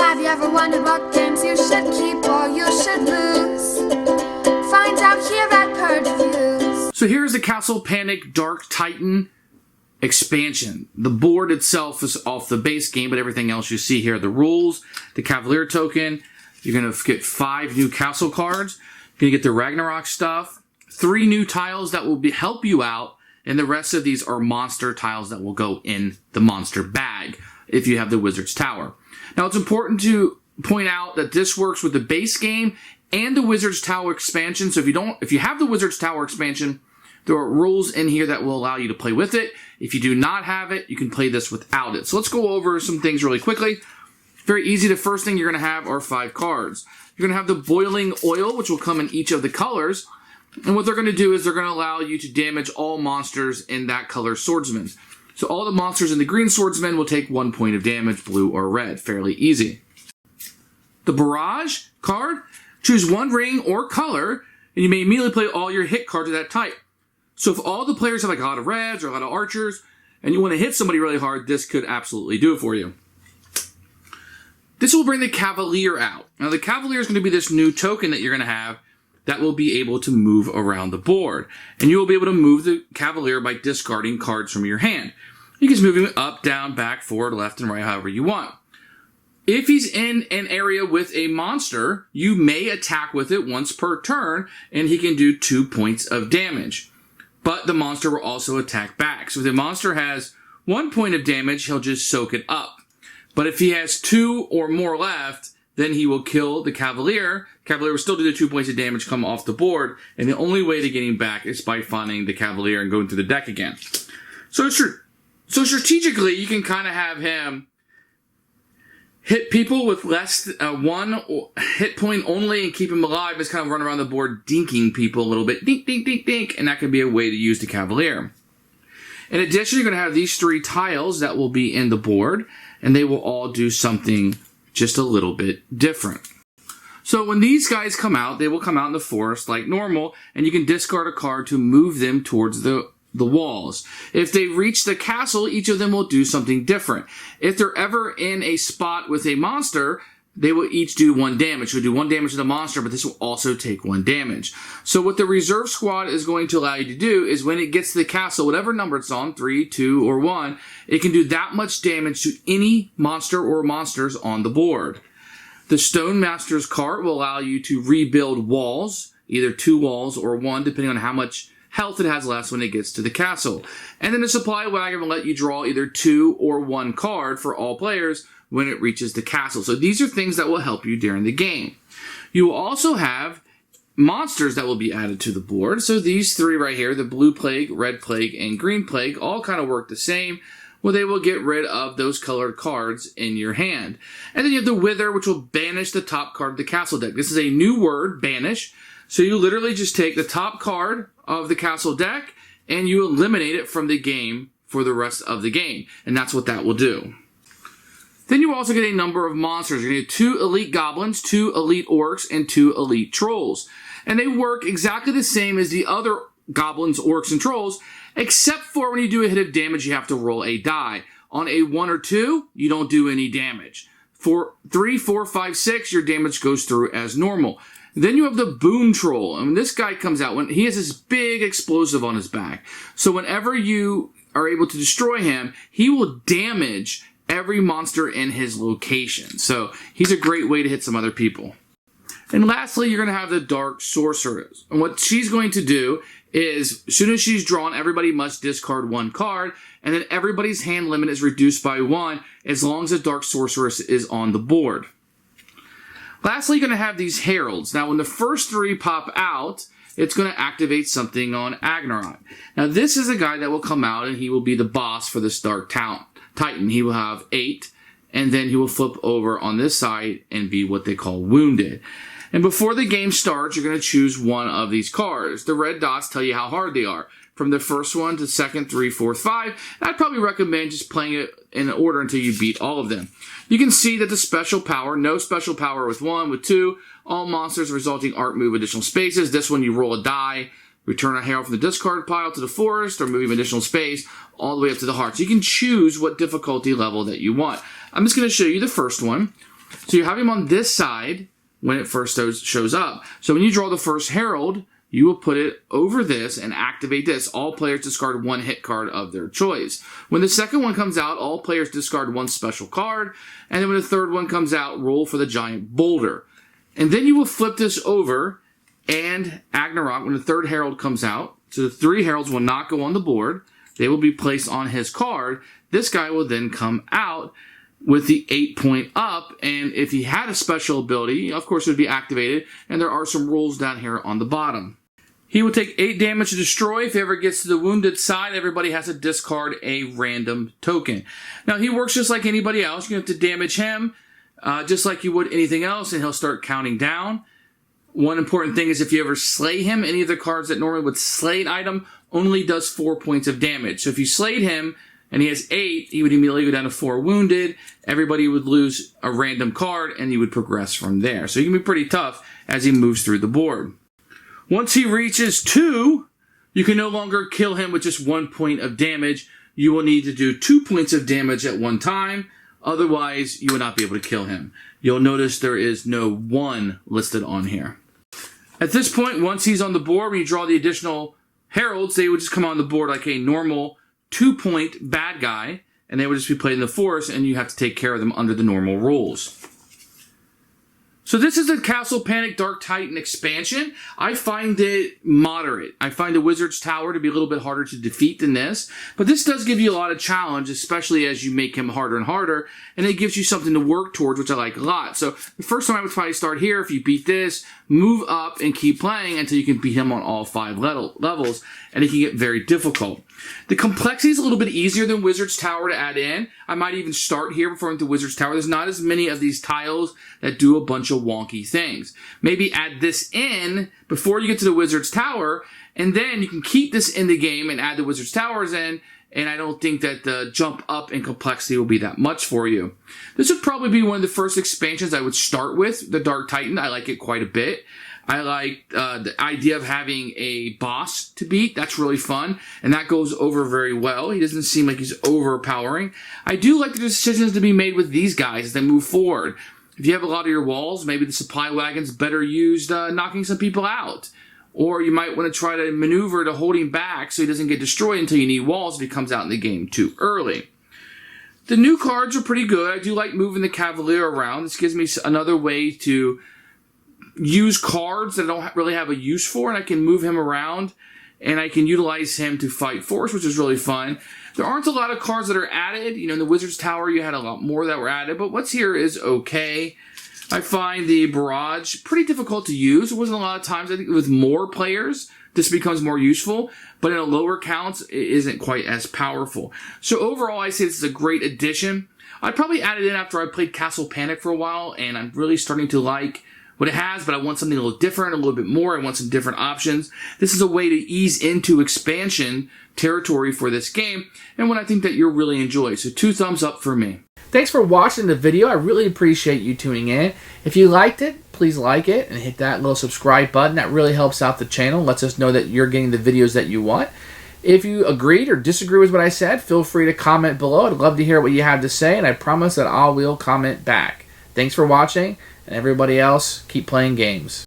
Have you ever wondered what games you should keep or you should lose? Find out here at Purge Reviews. So here's the Castle Panic Dark Titan expansion. The board itself is off the base game, but everything else you see here, the rules, the Cavalier token, you're going to get 5 new castle cards, you're going to get the Ragnarok stuff, 3 new tiles that will help you out, and the rest of these are monster tiles that will go in the monster bag if you have the Wizard's Tower. Now, it's important to point out that this works with the base game and the Wizard's Tower expansion. So if you have the Wizard's Tower expansion, there are rules in here that will allow you to play with it. If you do not have it, you can play this without it. So let's go over some things really quickly. Very easy. The first thing you're going to have are 5 cards. You're going to have the Boiling Oil, which will come in each of the colors. And what they're going to do is they're going to allow you to damage all monsters in that color swordsman. So all the monsters in the green swordsman will take 1 point of damage, blue or red. Fairly easy. The Barrage card, choose 1 ring or color, and you may immediately play all your hit cards of that type. So if all the players have like a lot of reds or a lot of archers, and you want to hit somebody really hard, this could absolutely do it for you. This will bring the Cavalier out. Now the Cavalier is going to be this new token that you're going to have that will be able to move around the board. And you will be able to move the Cavalier by discarding cards from your hand. You can just move him up, down, back, forward, left, and right, however you want. If he's in an area with a monster, you may attack with it once per turn, and he can do 2 points of damage. But the monster will also attack back. So if the monster has 1 point of damage, he'll just soak it up. But if he has 2 or more left, then he will kill the Cavalier. Cavalier will still do the 2 points of damage, come off the board, and the only way to get him back is by finding the Cavalier and going through the deck again. So strategically, you can kind of have him hit people with less 1 hit point only and keep him alive. Just kind of run around the board dinking people a little bit. Dink, dink, dink, dink. And that could be a way to use the Cavalier. In addition, you're going to have these 3 tiles that will be in the board, and they will all do something just a little bit different. So when these guys come out, they will come out in the forest like normal, and you can discard a card to move them towards the walls. If they reach the castle, each of them will do something different. If they're ever in a spot with a monster, they will each do 1 damage. So do 1 damage to the monster, but this will also take 1 damage. So what the reserve squad is going to allow you to do is when it gets to the castle, whatever number it's on, 3, 2, or 1, it can do that much damage to any monster or monsters on the board. The Stone Master's cart will allow you to rebuild walls, either 2 walls or 1, depending on how much health it has left when it gets to the castle. And then the Supply Wagon will let you draw either 2 or 1 card for all players when it reaches the castle. So these are things that will help you during the game. You will also have monsters that will be added to the board. So these 3 right here, the Blue Plague, Red Plague, and Green Plague, all kind of work the same. Well, they will get rid of those colored cards in your hand. And then you have the Wither, which will banish the top card of the castle deck. This is a new word, banish. So you literally just take the top card of the castle deck and you eliminate it from the game for the rest of the game. And that's what that will do. Then you also get a number of monsters. You're going to get 2 elite goblins, 2 elite orcs, and 2 elite trolls. And they work exactly the same as the other goblins, orcs, and trolls, except for when you do a hit of damage, you have to roll a die. On a 1 or 2, you don't do any damage. For 3, 4, 5, 6, your damage goes through as normal. Then you have the Boon Troll. And when this guy comes out, when he has this big explosive on his back. So whenever you are able to destroy him, he will damage every monster in his location. So he's a great way to hit some other people. And lastly, you're going to have the Dark Sorceress. And what she's going to do is, as soon as she's drawn, everybody must discard 1 card, and then everybody's hand limit is reduced by 1 as long as the Dark Sorceress is on the board. Lastly, you're going to have these Heralds. Now, when the first 3 pop out, it's going to activate something on Agnaron. Now, this is a guy that will come out, and he will be the boss for this Dark Titan. He will have 8, and then he will flip over on this side and be what they call wounded. And before the game starts, you're going to choose 1 of these cards. The red dots tell you how hard they are. From the first one to second, 3, 4, 5. I'd probably recommend just playing it in order until you beat all of them. You can see that the special power, no special power with 1, with 2, all monsters resulting art move additional spaces. This one you roll a die, return a herald from the discard pile to the forest, or move additional space all the way up to the heart. So you can choose what difficulty level that you want. I'm just going to show you the first one. So you have him on this side when it first shows up. So when you draw the first Herald, you will put it over this and activate this. All players discard one hit card of their choice. When the second one comes out, all players discard one special card. And then when the third one comes out, roll for the giant boulder. And then you will flip this over, and Ragnarok, when the third Herald comes out, so the 3 Heralds will not go on the board. They will be placed on his card. This guy will then come out with the 8-point up, and if he had a special ability, of course it would be activated, and there are some rules down here on the bottom. He will take 8 damage to destroy. If he ever gets to the wounded side, everybody has to discard a random token. Now, he works just like anybody else. You have to damage him just like you would anything else, and he'll start counting down. One important thing is if you ever slay him, any of the cards that normally would slay an item only does 4 points of damage. So if you slayed him and he has 8, he would immediately go down to 4 wounded. Everybody would lose a random card, and he would progress from there. So he can be pretty tough as he moves through the board. Once he reaches 2, you can no longer kill him with just 1 point of damage. You will need to do 2 points of damage at one time. Otherwise, you will not be able to kill him. You'll notice there is no 1 listed on here. At this point, once he's on the board, when you draw the additional Heralds, they would just come on the board like a normal 2-point bad guy, and they would just be played in the forest, and you have to take care of them under the normal rules. So this is the Castle Panic Dark Titan expansion. I find it moderate. I find the Wizard's Tower to be a little bit harder to defeat than this, but this does give you a lot of challenge, especially as you make him harder and harder, and it gives you something to work towards, which I like a lot. So the first time I would probably start here. If you beat this, move up and keep playing until you can beat him on all 5 levels, and it can get very difficult. The complexity is a little bit easier than Wizard's Tower to add in. I might even start here before into Wizard's Tower. There's not as many of these tiles that do a bunch of wonky things. Maybe add this in before you get to the Wizard's Tower, and then you can keep this in the game and add the Wizard's Towers in, and I don't think that the jump up in complexity will be that much for you. This would probably be one of the first expansions I would start with, the Dark Titan. I like it quite a bit. I like the idea of having a boss to beat. That's really fun, and that goes over very well. He doesn't seem like he's overpowering. I do like the decisions to be made with these guys as they move forward. If you have a lot of your walls, maybe the supply wagon's better used knocking some people out. Or you might want to try to maneuver to hold him back so he doesn't get destroyed until you need walls if he comes out in the game too early. The new cards are pretty good. I do like moving the Cavalier around. This gives me another way to use cards that I don't really have a use for, and I can move him around, and I can utilize him to fight force, which is really fun. There aren't a lot of cards that are added. You know, in the Wizard's Tower, you had a lot more that were added, but what's here is okay. I find the Barrage pretty difficult to use. There wasn't a lot of times. I think with more players, this becomes more useful, but in a lower counts, it isn't quite as powerful. So overall, I say this is a great addition. I'd probably add it in after I played Castle Panic for a while, and I'm really starting to like what it has, but I want something a little different, a little bit more. I want some different options. This is a way to ease into expansion territory for this game, and one I think that you'll really enjoy. So 2 thumbs up for me. Thanks for watching the video. I really appreciate you tuning in. If you liked it, please like it and hit that little subscribe button. That really helps out the channel, lets us know that you're getting the videos that you want. If you agreed or disagree with what I said, feel free to comment below. I'd love to hear what you have to say, and I promise that I will comment back. Thanks for watching, and everybody else, keep playing games.